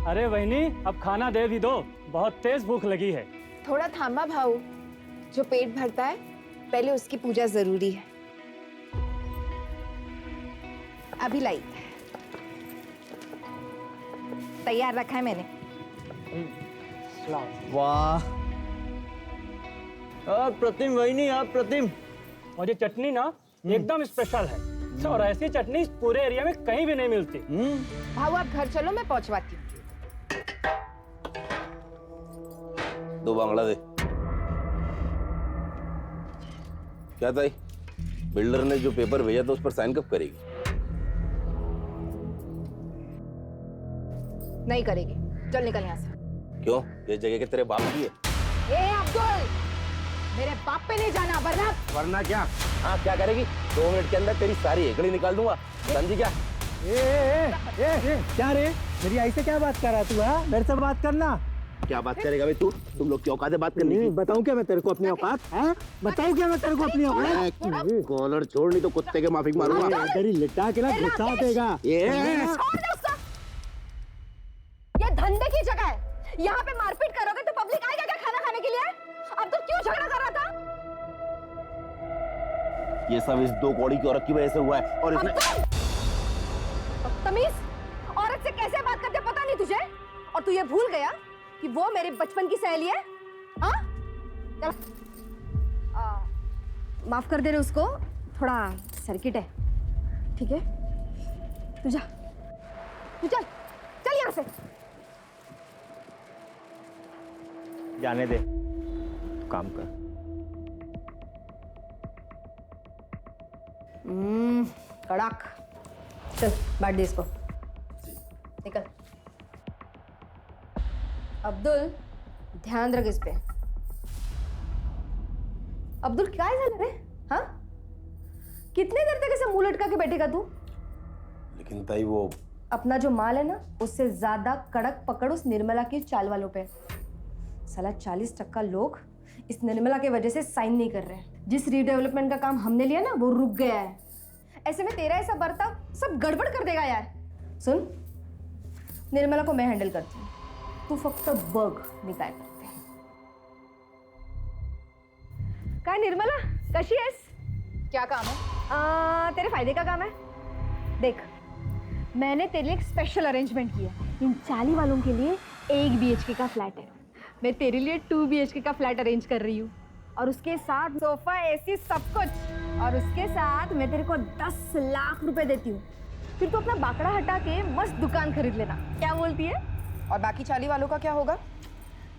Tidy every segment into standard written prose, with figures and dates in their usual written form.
अरे बहनी, अब खाना दे भी दो, बहुत तेज भूख लगी है। थोड़ा थामा भाऊ, जो पेट भरता है पहले उसकी पूजा जरूरी है। अभी लाई, तैयार रखा है मैंने। वाह प्रतिम वहीनी, आप प्रतिम। और ये चटनी ना एकदम स्पेशल है, और ऐसी चटनी पूरे एरिया में कहीं भी नहीं मिलती। भाऊ आप घर चलो, मैं पहुंचवाती हूँ। दो बांग्ला दे। क्या ताई, बिल्डर ने जो पेपर भेजा था उस पर साइन कब करेगी? नहीं करेगी, चल निकल यहाँ से। क्यों? ये जगह के तेरे बाप की है। ए अब्दुल, मेरे बाप पे नहीं जाना, वरना क्या? हाँ क्या करेगी? 2 मिनट के अंदर तेरी सारी एकड़ी निकाल दूंगा, समझी क्या? क्या रे, मेरी आई से क्या बात कर रहा तू? हाँ, मेरे से बात करना। क्या बात करेगा भाई तू? तुम लोग की औकात है बात करने की? बताऊं क्या मैं तेरे को अपनी औकात? बताऊं क्या मैं तेरे को अपनी औकात? कॉलर छोड़, नहीं तो कुत्ते के माफिक मारूंगा। तेरी लिटा के ना घुसा देगा। छोड़ दो उसको। ये धंधे की जगह है, यहाँ पे मारपीट करोगे तो पब्लिक आएगा क्या खाना खाने के लिए? अब तो क्यों झगड़ा कर रहा था? ये सब इस 2 कौड़ी की औरत की वजह से हुआ है। और इसने तमीज, औरत से कैसे बात करते पता नहीं तुझे? और तू ये भूल गया कि वो मेरे बचपन की सहेली है? हाँ? चल, माफ कर दे रहे उसको, थोड़ा सर्किट है, ठीक है? तू जा, तू चल, चल यहाँ से। जाने दे, काम कर। कड़क, चल बांट दे इसको, निकल। अब्दुल, ध्यान रख इस पे। अब्दुल क्या है रे? हाँ, कितने देर तक ऐसे मुंह लटका के बैठेगा तू? लेकिन ताई वो अपना जो माल है ना, उससे ज्यादा कड़क पकड़ उस निर्मला की चाल वालों पे। साला 40% लोग इस निर्मला के वजह से साइन नहीं कर रहे हैं। जिस रीडेवलपमेंट का काम हमने लिया ना, वो रुक गया है। ऐसे में तेरा ऐसा बर्ताव सब गड़बड़ कर देगा यार। सुन, निर्मला को मैं हैंडल करती हूँ, तू फक्त बघ मी काय करते। काय निर्मला, कशी आहेस? क्या काम है? तेरे फायदे का काम है। देख, मैंने तेरे लिए एक स्पेशल अरेंजमेंट किया। इन 40 वालों के लिए 1 BHK का फ्लैट है, मैं तेरे लिए 2 BHK का फ्लैट अरेंज कर रही हूँ, और उसके साथ सोफा, AC सब कुछ। और उसके साथ मैं तेरे को 10 लाख रुपए देती हूँ, फिर तू अपना बाकड़ा हटा के मस्त दुकान खरीद लेना। क्या बोलती है? और बाकी 40 वालों का क्या होगा?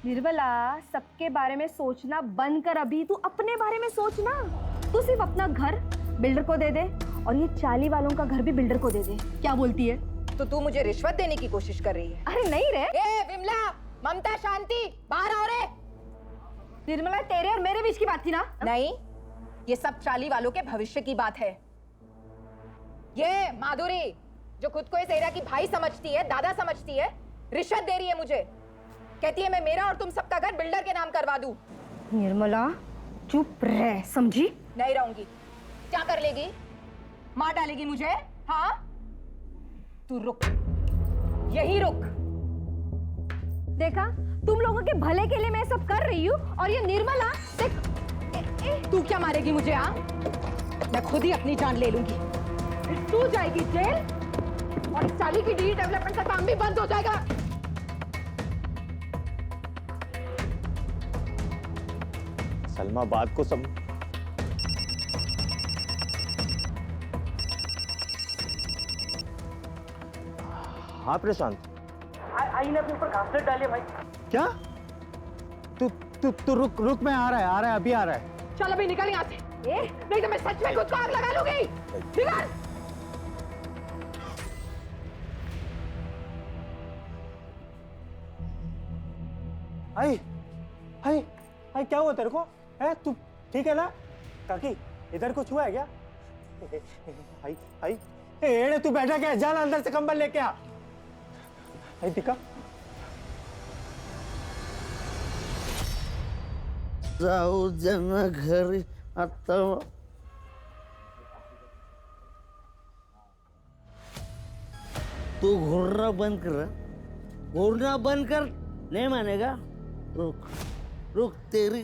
निर्मला, सबके बारे में सोचना बंद कर, अभी तू अपने बारे में सोचना। तू सिर्फ अपना घर बिल्डर को दे दे, और ये 40 वालों का घर भी बिल्डर को दे दे। क्या बोलती है? तो तू मुझे रिश्वत देने की कोशिश कर रही है? अरे नहीं रे। ए विमला, ममता, शांति, बाहर आओ रे। निर्मला, तेरे और मेरे बीच की बात थी ना? नहीं, ये सब 40 वालों के भविष्य की बात है। ये माधुरी, जो खुद को इस एरिया की भाई समझती है, दादा समझती है, रिश्वत दे रही है मुझे। कहती है मैं मेरा और तुम सबका घर बिल्डर के नाम करवा दूं। निर्मला, चुप रह, समझी? नहीं रहूंगी। क्या कर लेगी? मार डालेगी मुझे? हाँ, तू रुक, यही रुक। देखा, तुम लोगों के भले के लिए मैं सब कर रही हूँ, और ये निर्मला देख। तू क्या मारेगी मुझे? हाँ, मैं खुद ही अपनी जान ले लूंगी। तू जाएगी जेल, और इस साली की डी डेवलपमेंट का काम भी बंद हो जाएगा। सलमा, बात को सम हाँ प्रशांत, आई ने अपने ऊपर घासलेट डाली भाई। क्या? तू रुक, मैं आ रहा है, अभी आ रहा है। चल अभी निकल यहाँ से, नहीं तो मैं सच में खुद को आग लगा लूंगी। निकल। आई क्या हुआ तेरे को? है तू ठीक है ना? काकी, इधर कुछ हुआ है क्या? आई एड़े, तू बैठा क्या? जाना अंदर से कंबल लेके आ। आई दिखा, जाऊ जना घरी आता। तू घुर्रा बंद कर, घूरना बंद कर। नहीं मानेगा? रुक रुक तेरी।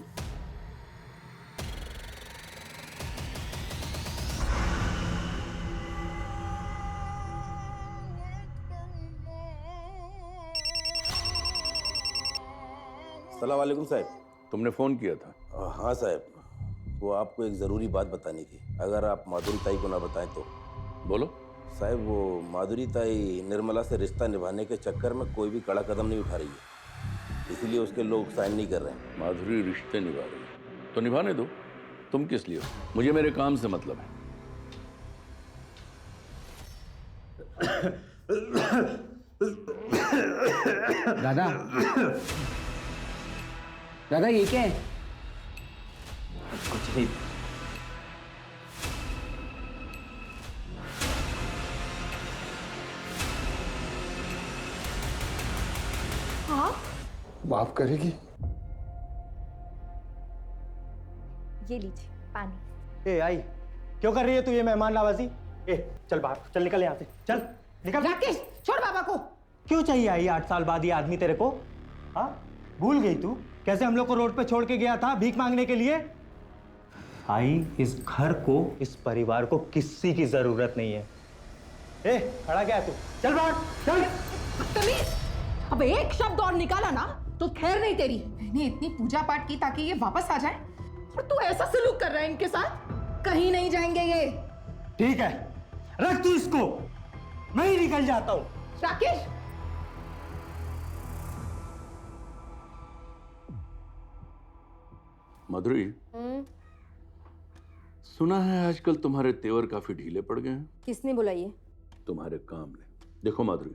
अस्सलाम वालेकुम साहब। तुमने फोन किया था? हाँ साहब, वो आपको एक ज़रूरी बात बतानी थी, अगर आप माधुरी ताई को ना बताएं तो। बोलो। साहब वो माधुरी ताई निर्मला से रिश्ता निभाने के चक्कर में कोई भी कड़ा कदम नहीं उठा रही है, इसीलिए उसके लोग साइन नहीं कर रहे हैं। माधुरी रिश्ते निभा रही है तो निभाने दो, तुम किस लिए हो? मुझे मेरे काम से मतलब है। दादा दादा ये क्या है? कुछ नहीं। हाँ माफ करेगी? ये लीजिए पानी। ए आई, क्यों कर रही है तू ये मेहमान नवाजी? ए चल बाहर, चल निकल यहाँ से, चल निकल। राकेश छोड़ बाबा को। क्यों चाहिए आई 8 साल बाद ये आदमी तेरे को? हाँ भूल गई तू कैसे हम लोग को रोड पे छोड़ के गया था भीख मांगने के लिए? आई इस घर को, इस परिवार को किसी की जरूरत नहीं है। ए खड़ा क्या है तू? चल बाहर चल। तमीज! अब एक शब्द और निकाला ना तो खैर नहीं तेरी। मैंने इतनी पूजा पाठ की ताकि ये वापस आ जाए और तू ऐसा सलूक कर रहा है इनके साथ। कहीं नहीं जाएंगे ये। ठीक है रख तू इसको, मैं ही निकल जाता हूं। राकेश माधुरी, सुना है आजकल तुम्हारे तेवर काफी ढीले पड़ गए हैं। किसने बोला ये? तुम्हारे काम ने। देखो माधुरी,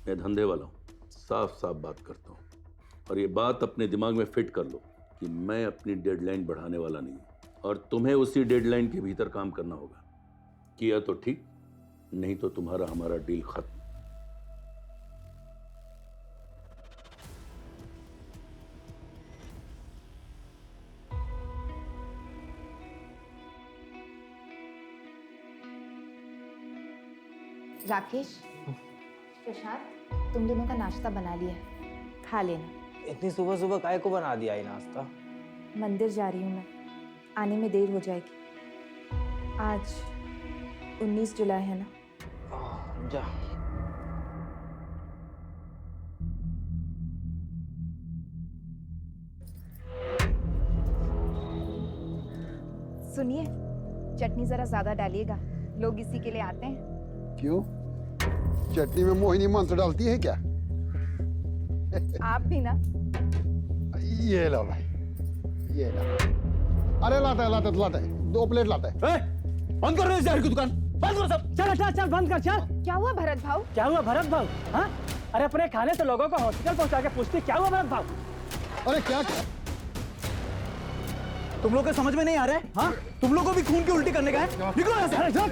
मैं धंधे वाला हूँ, साफ साफ बात करता हूँ, और ये बात अपने दिमाग में फिट कर लो कि मैं अपनी डेडलाइन बढ़ाने वाला नहीं हूँ, और तुम्हें उसी डेडलाइन के भीतर काम करना होगा। किया तो ठीक, नहीं तो तुम्हारा हमारा डील खत्म। राकेश, प्रशांत, तुम दोनों का नाश्ता बना लिया है, खा लेना। इतनी सुबह सुबह काय को बना दिया ये नाश्ता? मंदिर जा रही हूँ मैं, आने में देर हो जाएगी। आज 19 जुलाई है ना? जा। सुनिए, चटनी जरा ज्यादा डालिएगा, लोग इसी के लिए आते हैं। क्यों? चटनी में मोहिनी मंत्र डालती है क्या? आप भी ना। ये लो भाई, ये लो। अरे लाता है 2 प्लेट लाता है। बंद कर रहे हो जहर की दुकान, बंद करो सब। चल चल चल बंद कर चल। क्या हुआ भरत भाव? क्या हुआ भरत भाव? हाँ अरे अपने खाने से लोगों को हॉस्पिटल पहुंचा के पूछती क्या हुआ भरत भाव? अरे क्या तुम लोग को समझ में नहीं आ रहा है? हाँ तुम लोग को भी खून की उल्टी करने का है? निकलो यहाँ से। अरे चल।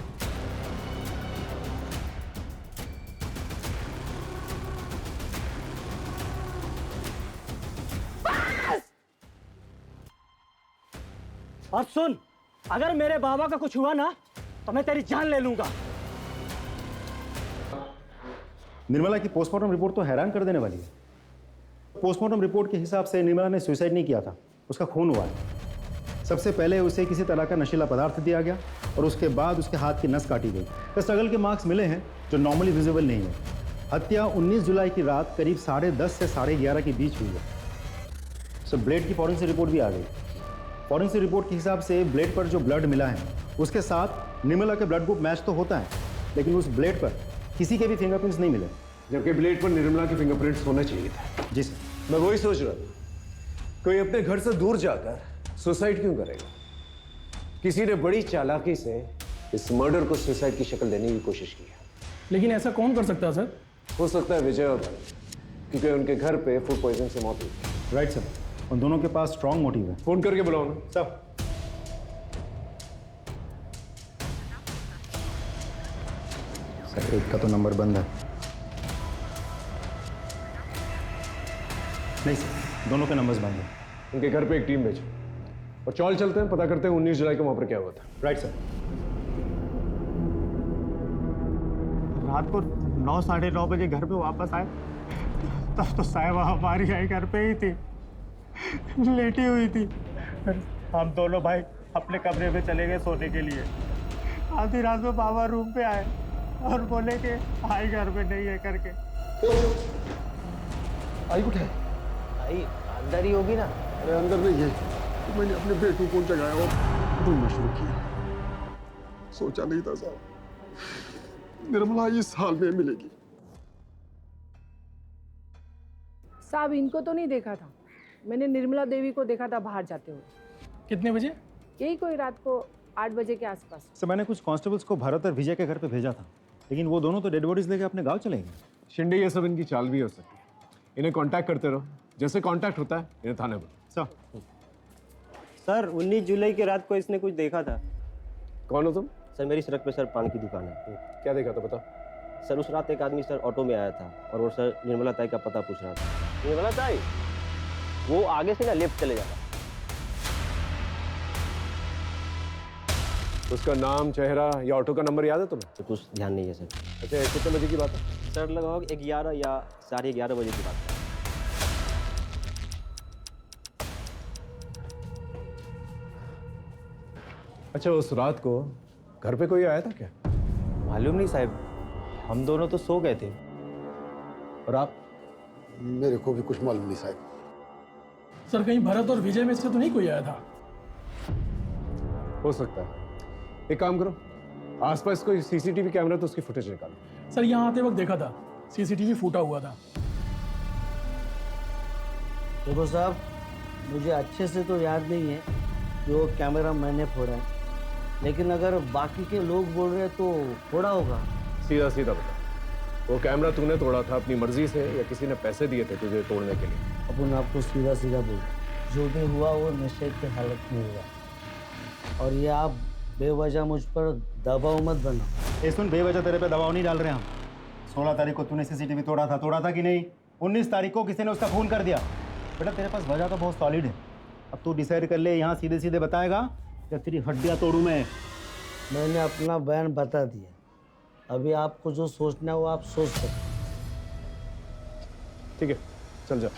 और सुन, अगर मेरे बाबा का कुछ हुआ ना तो मैं तेरी जान ले लूंगा। निर्मला की पोस्टमार्टम रिपोर्ट तो हैरान कर देने वाली है। पोस्टमार्टम रिपोर्ट के हिसाब से निर्मला ने सुसाइड नहीं किया था, उसका खून हुआ है। सबसे पहले उसे किसी तरह का नशीला पदार्थ दिया गया और उसके बाद उसके हाथ की नस काटी गई। स्ट्रगल के मार्क्स मिले हैं जो नॉर्मली विजिबल नहीं है। हत्या 19 जुलाई की रात करीब 10:30 से 11:30 के बीच हुई है। सो ब्लेड की फॉरेंसिक रिपोर्ट भी आ गई। फॉरेंसिक रिपोर्ट के हिसाब से ब्लेड पर जो ब्लड मिला है उसके साथ निर्मला के ब्लड ग्रुप मैच तो होता है, लेकिन उस ब्लेड पर किसी के भी फिंगरप्रिंट्स नहीं मिले, जबकि ब्लेड पर निर्मला के फिंगरप्रिंट्स होना चाहिए था। जी सर। मैं वही सोच रहा था, कोई अपने घर से दूर जाकर सुसाइड क्यों करेगा? किसी ने बड़ी चालाकी से इस मर्डर को सुसाइड की शक्ल देने की कोशिश की है। लेकिन ऐसा कौन कर सकता है सर? हो सकता है विजय और भरत, क्योंकि उनके घर पे फूड पॉइजन से मौत हुई। राइट सर, उन दोनों के पास स्ट्रॉन्ग मोटिव है। फोन करके बुलाओ ना। सब सर, एक का तो नंबर बंद है। नहीं सर, दोनों के नंबर्स बंद है। उनके घर पे एक टीम भेजो और चौल चलते हैं, पता करते हैं 19 जुलाई को वहां पर क्या हुआ था। Right sir. रात को 9 साढ़े 9 बजे घर पे वापस आए तब तो साहिबा हमारी आई घर पे ही थी, लेटी हुई थी। हम दोनों भाई अपने कमरे में चले गए सोने के लिए। आधी रात में बाबा रूम पे आए और बोले कि आई घर में नहीं है करके। आई कुछ है? आई अंदर ही होगी ना। अरे अंदर नहीं है, तो मैंने अपने बेटू को जगाया और ढूंढना शुरू किया। सोचा नहीं था साहब निर्मला इस हाल में मिलेगी। साहब इनको तो नहीं देखा था, मैंने निर्मला देवी को देखा था बाहर जाते हुए। कितने बजे? यही कोई रात को 8 बजे के आसपास। सर मैंने कुछ कांस्टेबल्स को भरत और विजय के घर पे भेजा था, लेकिन वो दोनों तो डेड बॉडीज लेके अपने गांव चले गए। शिंदे ये सब इनकी चाल भी हो सकती है। इन्हें कांटेक्ट करते रहो, जैसे कांटेक्ट होता है इन्हें थाने बुलाओ। सर 19 जुलाई की रात को इसने कुछ देखा था। कौन हो तुम? सर मेरी सड़क पे सर पान की दुकान है। क्या देखा था बता। सर उस रात एक आदमी सर ऑटो में आया था और वो सर निर्मला ताई का पता पूछ रहा था। निर्मला ताई, वो आगे से ना लेफ्ट चले जाता। उसका नाम, चेहरा या ऑटो का नंबर याद है तुम्हें? तो कुछ ध्यान नहीं है सर। अच्छा कितने बजे की बात है? सर लगभग 11 या 11:30 बजे की बात है। अच्छा उस रात को घर पे कोई आया था क्या? मालूम नहीं साहब, हम दोनों तो सो गए थे। और आप? मेरे को भी कुछ मालूम नहीं साहब। सर कहीं भरत और विजय में से तो नहीं कोई आया था? हो सकता है। एक काम करो, आसपास कोई सीसीटीवी कैमरा तो उसकी फुटेज निकालो। सर यहाँ आते वक्त देखा था, सीसीटीवी फूटा हुआ था। देखो साहब, मुझे अच्छे से तो याद नहीं है कि वो कैमरा मैंने फोड़ा है, लेकिन अगर बाकी के लोग बोल रहे हैं तो फोड़ा होगा। सीधा सीधा बता, वो कैमरा तूने तोड़ा था अपनी मर्जी से या किसी ने पैसे दिए थे तुझे तोड़ने के लिए? अपन आपको सीधा सीधा बोल, जो भी हुआ वो नशे की हालत में हुआ, और ये आप बेवजह मुझ पर दबाव मत बनाओ। ए सुन, बेवजह तेरे पे दबाव नहीं डाल रहे हम। 16 तारीख को तूने सीसीटीवी तोड़ा था कि नहीं? 19 तारीख को किसी ने उसका खून कर दिया। बेटा तेरे पास वजह तो बहुत सॉलिड है। अब तू डिसाइड कर ले, यहाँ सीधे सीधे बताएगा या तेरी हड्डियाँ तोड़ूं मैं? मैंने अपना बयान बता दिया, अभी आपको जो सोचना है वो आप सोच सकते। ठीक है चल जा।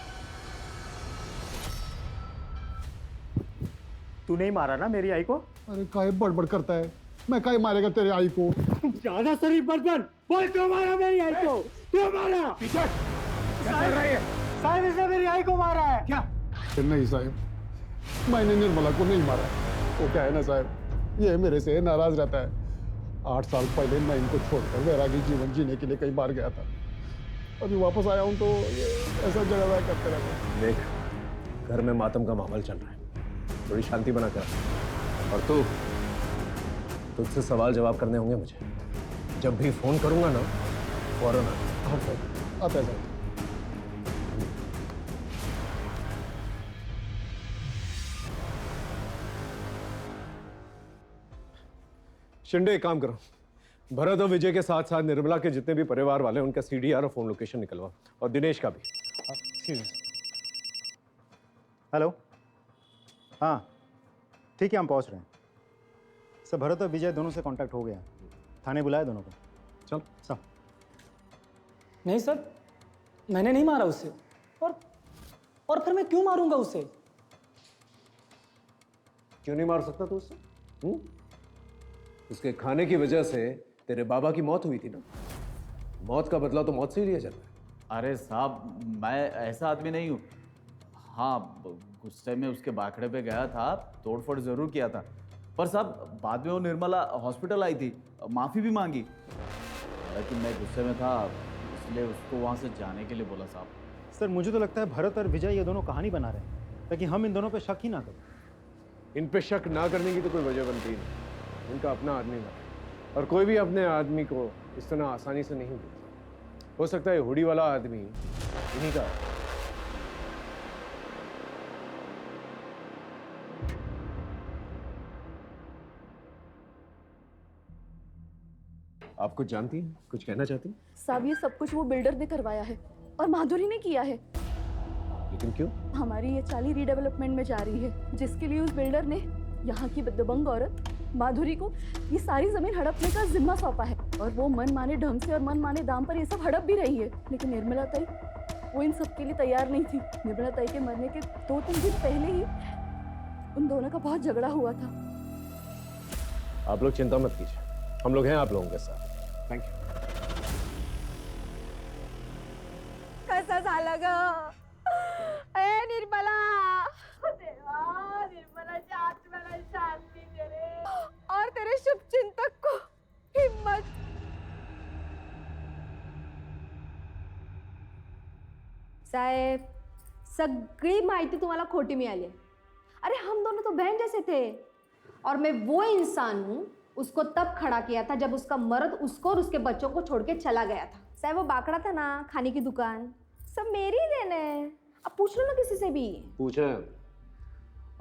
तू नहीं मारा ना मेरी आई को? अरे काहे बड़बड़ करता है, मैं काहे मारेगा तेरे आई को? ज्यादा शरीफ बर्तन बोल, क्यों मारा मेरी आई को? क्यों मारा? साहब इसने मेरी आई को मारा है। क्या? नहीं साहब, मैंने निर्मला को नहीं मारा। वो क्या है ना साहब, ये मेरे से नाराज रहता है। 8 साल पहले मैं इनको छोड़कर वैरागी जीवन जीने के लिए कई बार गया था। अभी वापस आया हूँ तो ये ऐसा झगड़ा करते रहते हैं। देख, घर में मातम का माहौल चल रहा है, थोड़ी शांति बना कर। और तुझसे सवाल जवाब करने होंगे मुझे। जब भी फोन करूंगा ना फौरन आता है। शिंदे एक काम करो, भरत और विजय के साथ साथ निर्मला के जितने भी परिवार वाले हैं उनका सीडीआर और फोन लोकेशन निकलवा, और दिनेश का भी। हेलो, हाँ ठीक है हम पहुँच रहे हैं। सर भरत और विजय दोनों से कांटेक्ट हो गया, थाने बुलाया दोनों को। चल सर। नहीं सर, मैंने नहीं मारा उससे। और फिर मैं क्यों मारूंगा उससे? क्यों नहीं मार सकता तू उससे? उसके खाने की वजह से तेरे बाबा की मौत हुई थी ना। मौत का बदला तो मौत से ही लिया जाता है। अरे साहब, मैं ऐसा आदमी नहीं हूँ। हाँ, गुस्से में उसके बाखड़े पे गया था, तोड़फोड़ जरूर किया था, पर साहब बाद में वो निर्मला हॉस्पिटल आई थी, माफ़ी भी मांगी। लेकिन मैं गुस्से में था, इसलिए उसको वहाँ से जाने के लिए बोला साहब। सर मुझे तो लगता है भरत और विजय ये दोनों कहानी बना रहे हैं ताकि हम इन दोनों पे शक ही ना करें। इन पे शक ना करने की तो कोई वजह बनती नहीं। उनका अपना आदमी था, और कोई भी अपने आदमी को इस तरह आसानी से नहीं देता। हो सकता है हुडी वाला आदमी इन्हीं का। आप कुछ जानती हैं? कुछ कहना चाहती हैं? साहब ये सब कुछ वो बिल्डर ने करवाया है और माधुरी ने किया है। लेकिन क्यों? हमारी ये चाली रीडेवलपमेंट में जा रही है, जिसके लिए उस बिल्डर ने यहाँ की दबंग औरत माधुरी को ये सारी जमीन हड़पने का जिम्मा सौंपा है, और वो मन माने ढंग से और मन माने दाम पर ये सब हड़प भी रही है। लेकिन निर्मला ताई वो इन सब के लिए तैयार नहीं थी। निर्मला ताई के मरने के 2-3 दिन पहले ही उन दोनों का बहुत झगड़ा हुआ था। आप लोग चिंता मत कीजिए, हम लोग हैं आप लोगों के साथ। Thank you. कैसा झालं ग ए निर्मला, देवा निर्मलाच्या आत्म्याला शांती दे रे और तेरे शुभ चिंतक को हिम्मत। साहेब, सगळी माहिती तुम्हाला खोटी मिळाली है। अरे हम दोनों तो बहन जैसे थे और मैं वो इंसान हूँ उसको तब खड़ा किया था जब उसका मर्द उसको और उसके बच्चों को छोड़ के चला गया था। साहब वो बाकड़ा था ना, खाने की दुकान, सब मेरी ही देन है। अब पूछ लो ना किसी से भी। पूछा है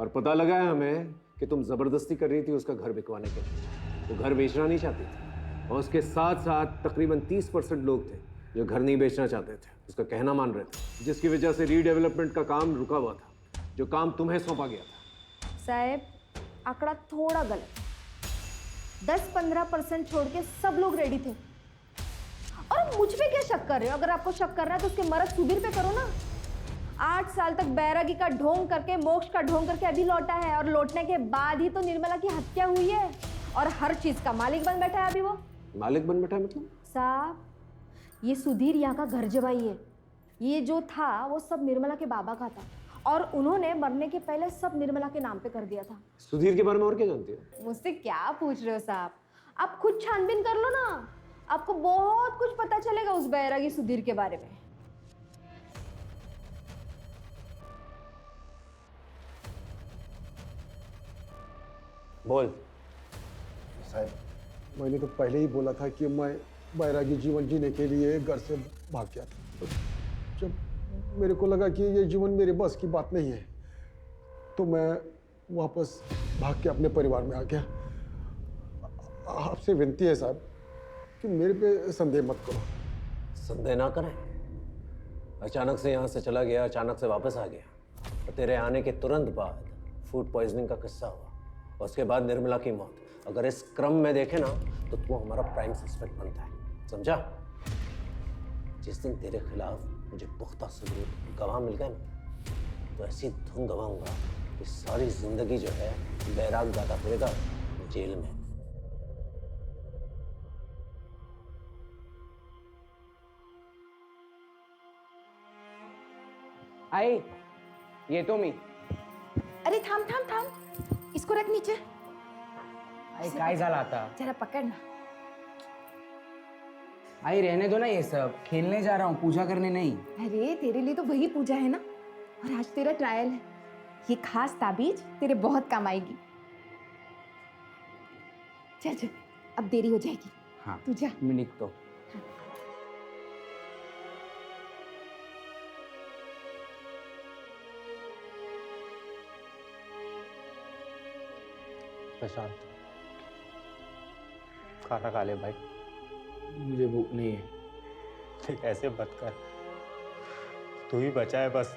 और पता लगा है हमें कि तुम जबरदस्ती कर रही थी उसका घर बिकवाने के लिए। वो घर बेचना नहीं चाहती थी और उसके साथ साथ तकरीबन 30% लोग थे जो घर नहीं बेचना चाहते थे, उसका कहना मान रहे थे, जिसकी वजह से रीडेवलपमेंट का काम रुका हुआ था, जो काम तुम्हें सौंपा गया था। साहब आंकड़ा थोड़ा गलत, 10-15% छोड़ के सब लोग रेडी थे। और मुझ पे क्या शक कर रहे हो? अगर आपको शक करना है तो उसके मर्द सुधीर पे करो ना। 8 साल तक बैरागी का ढोंग करके, मोक्ष का ढोंग करके अभी लौटा है और लौटने के बाद ही तो निर्मला की हत्या हुई है और हर चीज का मालिक बन बैठा है अभी वो। मालिक बन बैठा मतलब? साहब ये सुधीर यहाँ का घर जवाई है। ये जो था वो सब निर्मला के बाबा का था और उन्होंने मरने के पहले सब निर्मला के नाम पे कर दिया था। सुधीर के बारे में और क्या जानती हो? मुझसे क्या पूछ रहे हो साहब? आप खुद छानबीन कर लो ना, आपको बहुत कुछ पता चलेगा उस बैरागी सुधीर के बारे में। बोल। साहब मैंने तो पहले ही बोला था कि मैं बैरागी जीवन जीने के लिए घर से भाग गया था। जब मेरे को लगा कि ये जीवन मेरे बस की बात नहीं है तो मैं वापस भाग के अपने परिवार में आ गया। आपसे विनती है साहब कि मेरे पे संदेह मत करो। संदेह ना करें। अचानक से यहाँ से चला गया, अचानक से वापस आ गया और तेरे आने के तुरंत बाद फूड पॉइजनिंग का किस्सा हुआ और उसके बाद निर्मला की मौत। अगर इस क्रम में देखे ना तो तू हमारा प्राइम सस्पेक्ट बनता है, समझा? जिस दिन तेरे खिलाफ मुझे पुख्ता सबूत गवाह मिल गए ना तो ऐसी धुन गवाऊंगा कि सारी जिंदगी जो है बैराग गाता फिरेगा जेल में। आई ये तो मी। अरे थांब थांब थांब, इसको रख नीचे। आई काय झाला आता? जरा पकड़ ना। आई रहने दो ना ये सब, खेलने जा रहा हूँ, पूजा करने नहीं। अरे तेरे लिए तो वही पूजा है ना, और आज तेरा ट्रायल है। ये खास ताबीज तेरे बहुत काम आएगी। चल चल, अब देरी हो जाएगी। हाँ तू जा। मैं निकता हूँ। प्रशांत खाना खा ले भाई। मुझे भूख नहीं है। ठीक ऐसे मत कर, तू ही बचा है बस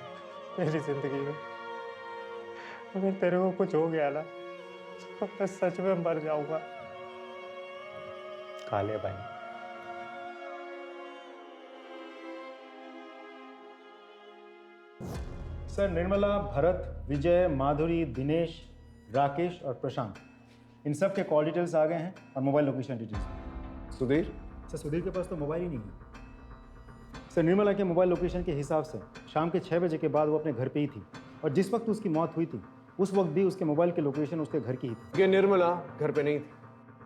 मेरी जिंदगी में। अगर तेरे को कुछ हो गया ना तो मैं सच में मर जाऊंगा। खा ले भाई। सर निर्मला, भरत, विजय, माधुरी, दिनेश, राकेश और प्रशांत, इन सब के कॉल डिटेल्स आ गए हैं और mobile location details. Sudhir? Sir Sudhir के पास तो मोबाइल ही नहीं है। सर निर्मला के मोबाइल लोकेशन के हिसाब से शाम के 6 बजे के बाद वो अपने घर पे ही थी और जिस वक्त उसकी मौत हुई थी उस वक्त भी उसके मोबाइल के लोकेशन उसके घर की ही थी। ये निर्मला घर पे नहीं थी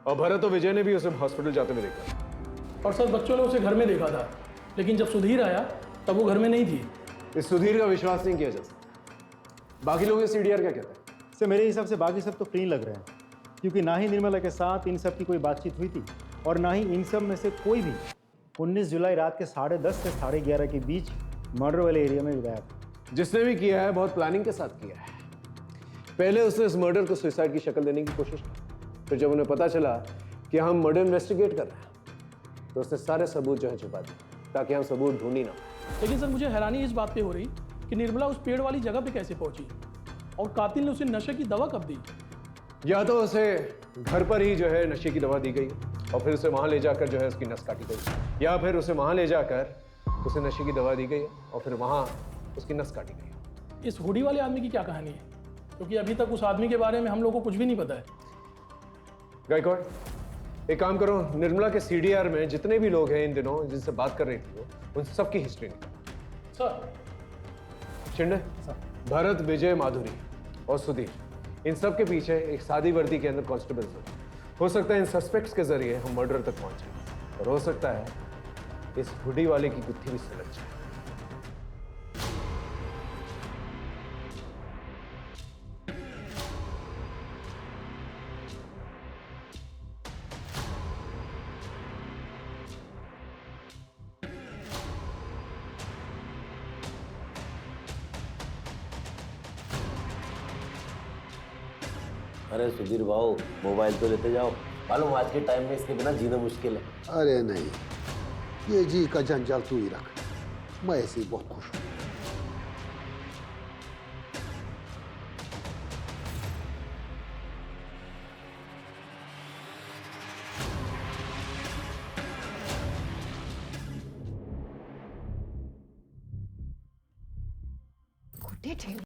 और भरत और विजय ने भी उसे हॉस्पिटल जाते हुए देखा। और सर बच्चों ने उसे घर में देखा था, लेकिन जब सुधीर आया तब वो घर में नहीं थी। इस सुधीर का विश्वास नहीं किया जा सकता। बाकी लोग सीडीआर क्या कहते हैं? सर मेरे हिसाब से बाकी सब तो क्लीन लग रहे हैं क्योंकि ना ही निर्मला के साथ इन सब की कोई बातचीत हुई थी और ना ही इन सब में से कोई भी 19 जुलाई रात के 10:30 से 11:30 के बीच मर्डर वाले एरिया में गया था। जिसने भी किया है बहुत प्लानिंग के साथ किया है। पहले उसने इस मर्डर को सुसाइड की शक्ल देने की कोशिश की, फिर जब उन्हें पता चला कि हम मर्डर इन्वेस्टिगेट कर रहे हैं तो उसने सारे सबूत जो है छुपा दिए ताकि हम सबूत ढूंढ ही ना। लेकिन सर मुझे हैरानी इस बात पे हो रही कि निर्मला उस पेड़ वाली जगह पे कैसे पहुंची और कातिल ने उसे नशे की दवा कब दी? या तो उसे घर पर ही जो है नशे की दवा दी गई और फिर उसे वहां ले जाकर जो है उसकी नस काटी गई, या फिर उसे वहां ले जाकर उसे नशे की दवा दी गई है और फिर वहाँ उसकी नस काटी गई है। इस हुडी वाले आदमी की क्या कहानी है? क्योंकि अभी तक उस आदमी के बारे में हम लोग को कुछ भी नहीं पता है। गायकवाड़, एक काम करो, निर्मला के सीडीआर में जितने भी लोग हैं इन दिनों जिनसे बात कर रही थी वो, उन सबकी हिस्ट्री निकालो। सर। शिंदे, भरत, विजय, माधुरी और सुधीर, इन सब के पीछे एक सादी वर्दी के अंदर कांस्टेबल है। हो सकता है इन सस्पेक्ट्स के जरिए हम मर्डर तक पहुंचे और हो सकता है इस हुडी वाले की गुत्थी भी सुलझ जाए। अरे सुधीर भाऊ, मोबाइल तो लेते जाओ, मालूम आज के टाइम में इसके बिना जीना मुश्किल है। अरे नहीं, ये जी का जंजाल तू ही रख, मैं ऐसे ही बहुत खुश हूँ। Good day,